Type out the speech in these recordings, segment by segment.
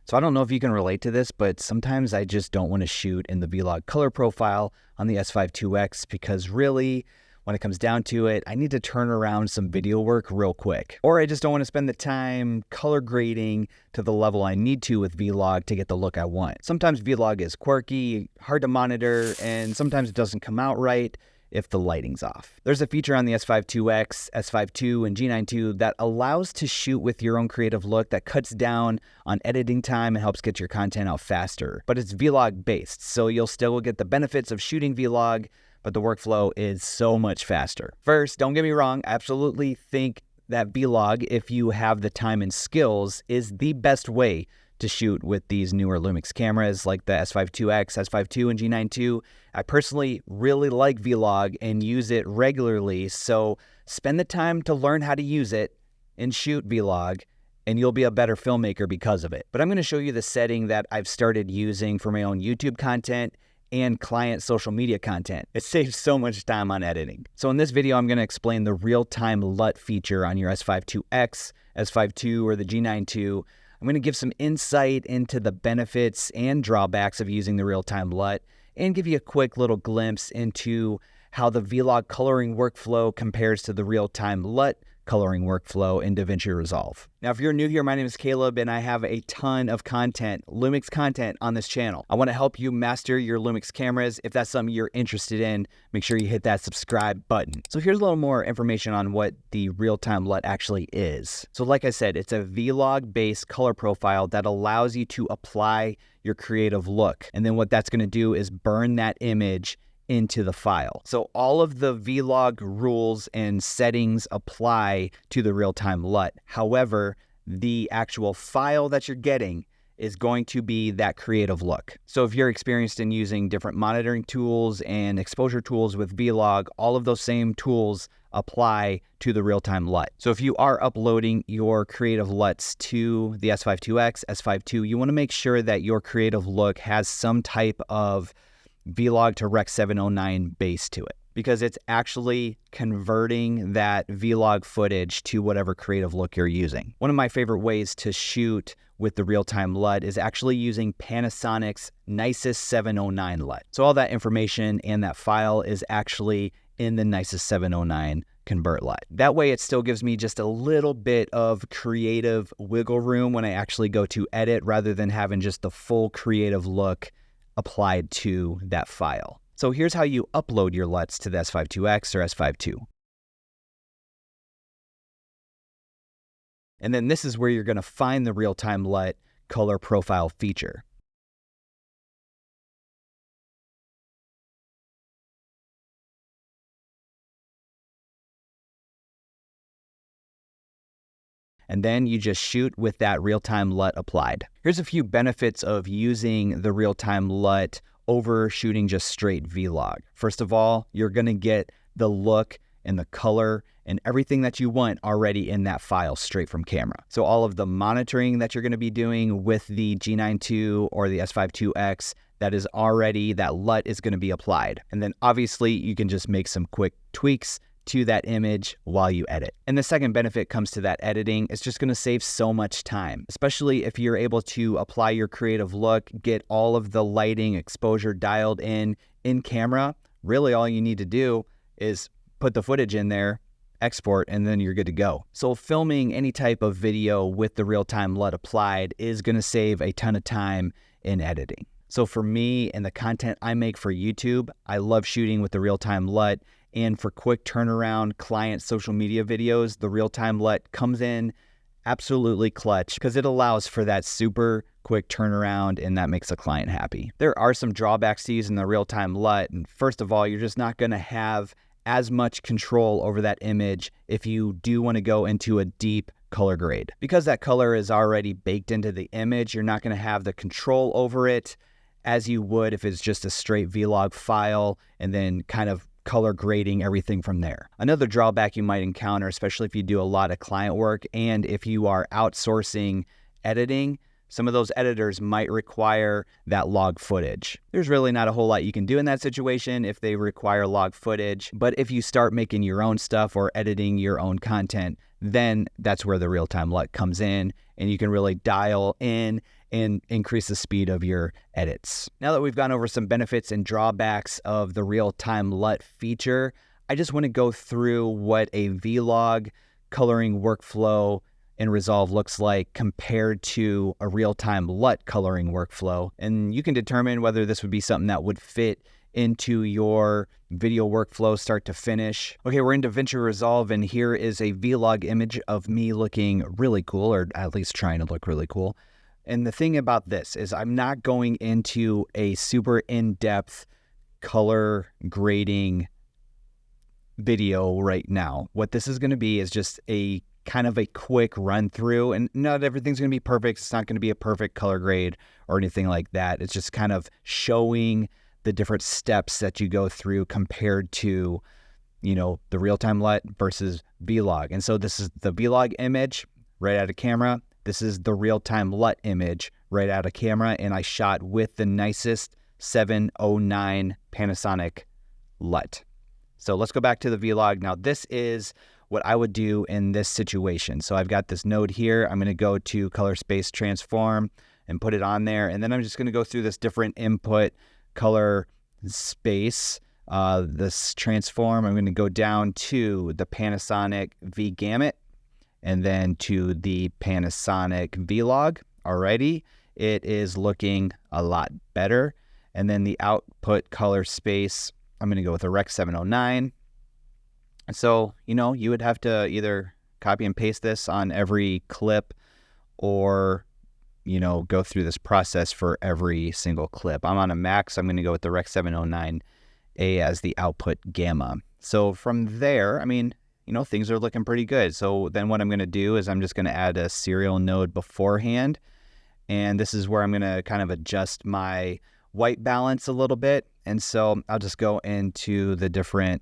So I don't know if you can relate to this, but sometimes I just don't want to shoot in the Vlog color profile on the S5iix because really, when it comes down to it, I need to turn around some video work real quick. Or I just don't want to spend the time color grading to the level I need to with Vlog to get the look I want. Sometimes Vlog is quirky, hard to monitor, and sometimes it doesn't come out right if the lighting's off. There's a feature on the S5iix, S5ii, and G9ii that allows to shoot with your own creative look that cuts down on editing time and helps get your content out faster. But it's Vlog based, so you'll still get the benefits of shooting Vlog, but the workflow is so much faster. First, don't get me wrong, I absolutely think that Vlog, if you have the time and skills, is the best way to shoot with these newer Lumix cameras like the S5iix, S5ii, and G9ii. I personally really like Vlog and use it regularly, so spend the time to learn how to use it and shoot Vlog, and you'll be a better filmmaker because of it. But I'm going to show you the setting that I've started using for my own YouTube content and client social media content. It saves so much time on editing. So in this video, I'm going to explain the real-time LUT feature on your S5iix, S5ii, or the G9ii. I'm going to give some insight into the benefits and drawbacks of using the real-time LUT and give you a quick little glimpse into how the Vlog coloring workflow compares to the real-time LUT coloring workflow in DaVinci Resolve. Now, if you're new here, my name is Caleb and I have a ton of content, Lumix content on this channel. I want to help you master your Lumix cameras. If that's something you're interested in, make sure you hit that subscribe button. So here's a little more information on what the real-time LUT actually is. So like I said, it's a Vlog-based color profile that allows you to apply your creative look. And then what that's going to do is burn that image into the file. So all of the Vlog rules and settings apply to the real-time LUT. However, the actual file that you're getting is going to be that creative look. So if you're experienced in using different monitoring tools and exposure tools with Vlog, all of those same tools apply to the real-time LUT. So if you are uploading your creative LUTs to the S5iix, S5ii, you want to make sure that your creative look has some type of Vlog to Rec 709 base to it, because it's actually converting that Vlog footage to whatever creative look you're using. One of my favorite ways to shoot with the real-time LUT is actually using Panasonic's nicest 709 LUT. So all that information and that file is actually in the nicest 709 convert LUT. That way it still gives me just a little bit of creative wiggle room when I actually go to edit, rather than having just the full creative look applied to that file. So here's how you upload your LUTs to the S5iix or S5ii. And then this is where you're going to find the real-time LUT color profile feature. And then you just shoot with that real-time LUT applied. Here's a few benefits of using the real-time LUT over shooting just straight Vlog. First of all, you're gonna get the look and the color and everything that you want already in that file straight from camera. So all of the monitoring that you're gonna be doing with the G9ii or the S5iix, that LUT is gonna be applied. And then obviously you can just make some quick tweaks to that image while you edit. And the second benefit comes to that editing. It's just going to save so much time, especially if you're able to apply your creative look, get all of the lighting exposure dialed in camera. Really all you need to do is put the footage in there, export, and then you're good to go. So filming any type of video with the real-time LUT applied is going to save a ton of time in editing. So for me and the content I make for YouTube, I love shooting with the real-time LUT. And for quick turnaround client social media videos, the real-time LUT comes in absolutely clutch because it allows for that super quick turnaround, and that makes the client happy. There are some drawbacks to using the real-time LUT. And first of all, you're just not going to have as much control over that image if you do want to go into a deep color grade. Because that color is already baked into the image, you're not going to have the control over it as you would if it's just a straight Vlog file and then kind of color grading everything from there. Another drawback you might encounter, especially if you do a lot of client work and if you are outsourcing editing, some of those editors might require that log footage. There's really not a whole lot you can do in that situation if they require log footage, but if you start making your own stuff or editing your own content, then that's where the real-time LUT comes in, and you can really dial in and increase the speed of your edits. Now that we've gone over some benefits and drawbacks of the real-time LUT feature, I just want to go through what a vlog coloring workflow in Resolve looks like compared to a real-time LUT coloring workflow. And you can determine whether this would be something that would fit into your video workflow start to finish. Okay, we're into DaVinci Resolve, and here is a vlog image of me looking really cool, or at least trying to look really cool. And the thing about this is I'm not going into a super in-depth color grading video right now. What this is going to be is just a kind of a quick run through, and not everything's going to be perfect. It's not going to be a perfect color grade or anything like that. It's just kind of showing the different steps that you go through compared to, you know, the real-time LUT versus vlog. And so this is the vlog image right out of camera. This is the real-time LUT image right out of camera, and I shot with the nicest 709 Panasonic LUT. So let's go back to the vlog. Now this is what I would do in this situation. So I've got this node here. I'm going to go to color space transform and put it on there. And then I'm just going to go through this different input color space, this transform. I'm going to go down to the Panasonic V Gamut and then to the Panasonic Vlog. Alrighty, it is looking a lot better. And then the output color space, I'm going to go with a Rec 709. So, you know, you would have to either copy and paste this on every clip or, you know, go through this process for every single clip. I'm on a Mac, so I'm going to go with the Rec 709A as the output gamma. So from there, I mean, you know, things are looking pretty good. So then what I'm going to do is I'm just going to add a serial node beforehand. And this is where I'm going to kind of adjust my white balance a little bit. And so I'll just go into the different,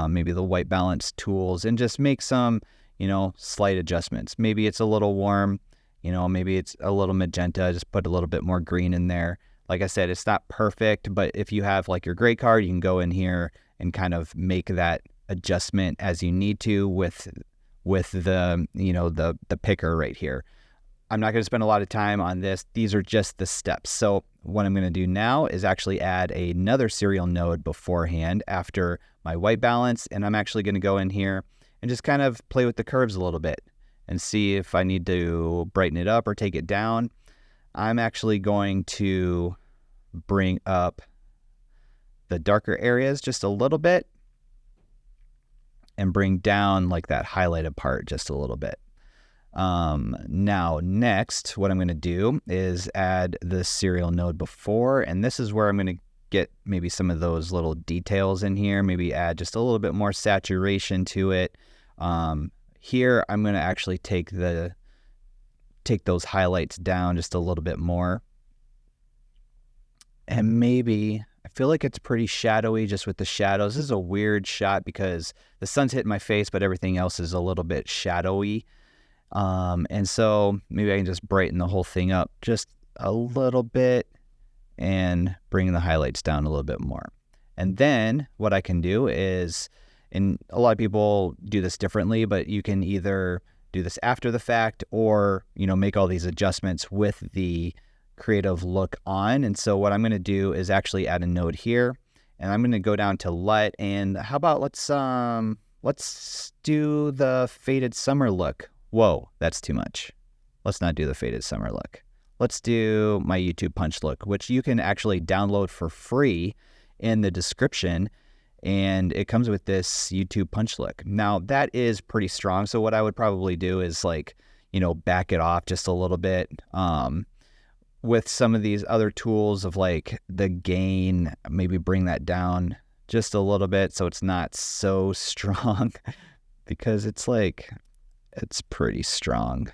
maybe the white balance tools and just make some, you know, slight adjustments. Maybe it's a little warm. You know, maybe it's a little magenta, just put a little bit more green in there. Like I said, it's not perfect, but if you have like your gray card, you can go in here and kind of make that adjustment as you need to with the, you know, the picker right here. I'm not going to spend a lot of time on this. These are just the steps. So what I'm going to do now is actually add another serial node beforehand after my white balance. And I'm actually going to go in here and just kind of play with the curves a little bit and see if I need to brighten it up or take it down. I'm actually going to bring up the darker areas just a little bit and bring down like that highlighted part just a little bit. Now next, what I'm going to do is add the serial node before, and this is where I'm going to get maybe some of those little details in here, maybe add just a little bit more saturation to it. Here, I'm going to actually take those highlights down just a little bit more. And maybe, I feel like it's pretty shadowy just with the shadows. This is a weird shot because the sun's hitting my face, but everything else is a little bit shadowy. And so maybe I can just brighten the whole thing up just a little bit and bring the highlights down a little bit more. And then what I can do is, and a lot of people do this differently, but you can either do this after the fact or, you know, make all these adjustments with the creative look on. And so what I'm going to do is actually add a node here, and I'm going to go down to LUT, and how about let's do the faded summer look. Whoa, that's too much. Let's not do the faded summer look. Let's do my YouTube punch look, which you can actually download for free in the description. And it comes with this YouTube punch look. Now that is pretty strong. So what I would probably do is like, you know, back it off just a little bit. With some of these other tools of like the gain, maybe bring that down just a little bit so it's not so strong because it's like, it's pretty strong.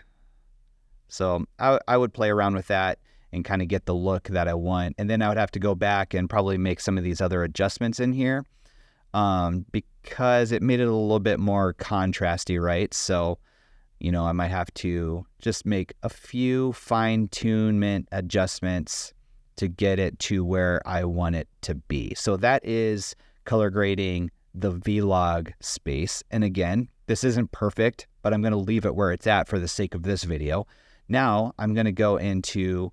So I would play around with that and kind of get the look that I want. And then I would have to go back and probably make some of these other adjustments in here because it made it a little bit more contrasty, right? So, you know, I might have to just make a few fine-tunement adjustments to get it to where I want it to be. So that is color grading the vlog space. And again, this isn't perfect, but I'm going to leave it where it's at for the sake of this video. Now I'm going to go into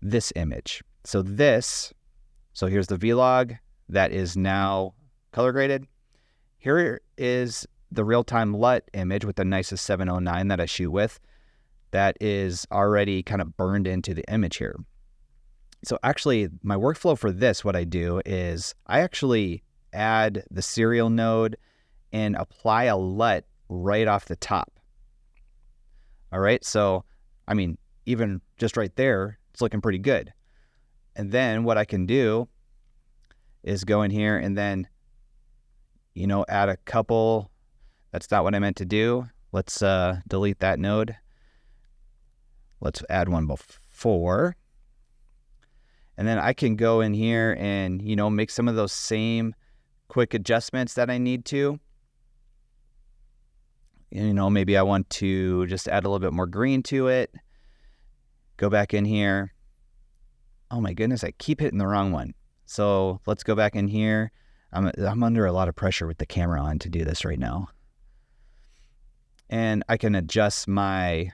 this image. So here's the vlog that is now color graded. Here is the real-time LUT image with the nicest 709 that I shoot with. That is already kind of burned into the image here. So actually, my workflow for this, what I do is I actually add the serial node and apply a LUT right off the top. All right, so I mean, even just right there, it's looking pretty good. And then what I can do is go in here and then, add a couple. That's not what I meant to do. Let's delete that node. Let's add one before. And then I can go in here and, make some of those same quick adjustments that I need to. Maybe I want to just add a little bit more green to it. Go back in here. Oh my goodness, I keep hitting the wrong one. So let's go back in here. I'm under a lot of pressure with the camera on to do this right now. And I can adjust my,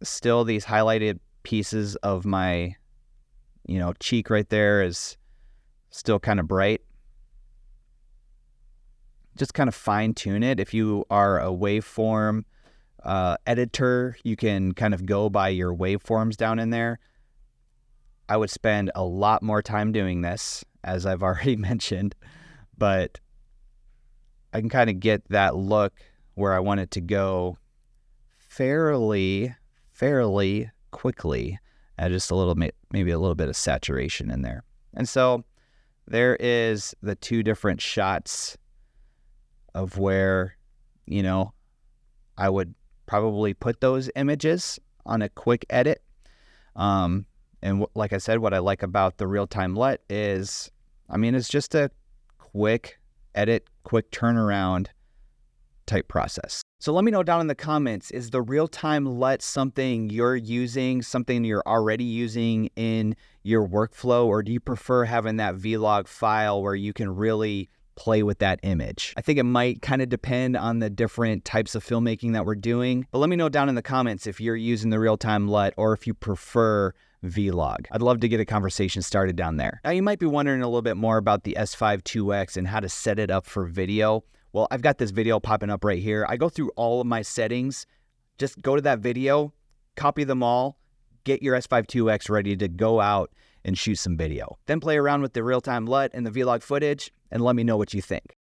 still these highlighted pieces of my, cheek right there is still kind of bright. Just kind of fine tune it. If you are a waveform editor, you can kind of go by your waveforms down in there. I would spend a lot more time doing this, as I've already mentioned, but I can kind of get that look where I want it to go fairly quickly. Add just a little, maybe a little bit of saturation in there. And so there is the two different shots of where, I would probably put those images on a quick edit. And like I said, what I like about the real-time LUT is, it's just a quick edit, quick turnaround type process. So let me know down in the comments, is the real-time LUT something you're using, something you're already using in your workflow, or do you prefer having that vlog file where you can really play with that image? I think it might kind of depend on the different types of filmmaking that we're doing, but let me know down in the comments if you're using the real-time LUT or if you prefer vlog. I'd love to get a conversation started down there. Now you might be wondering a little bit more about the S5iix and how to set it up for video. Well, I've got this video popping up right here. I go through all of my settings. Just go to that video, copy them all, get your S5iix ready to go out and shoot some video. Then play around with the real-time LUT and the vlog footage and let me know what you think.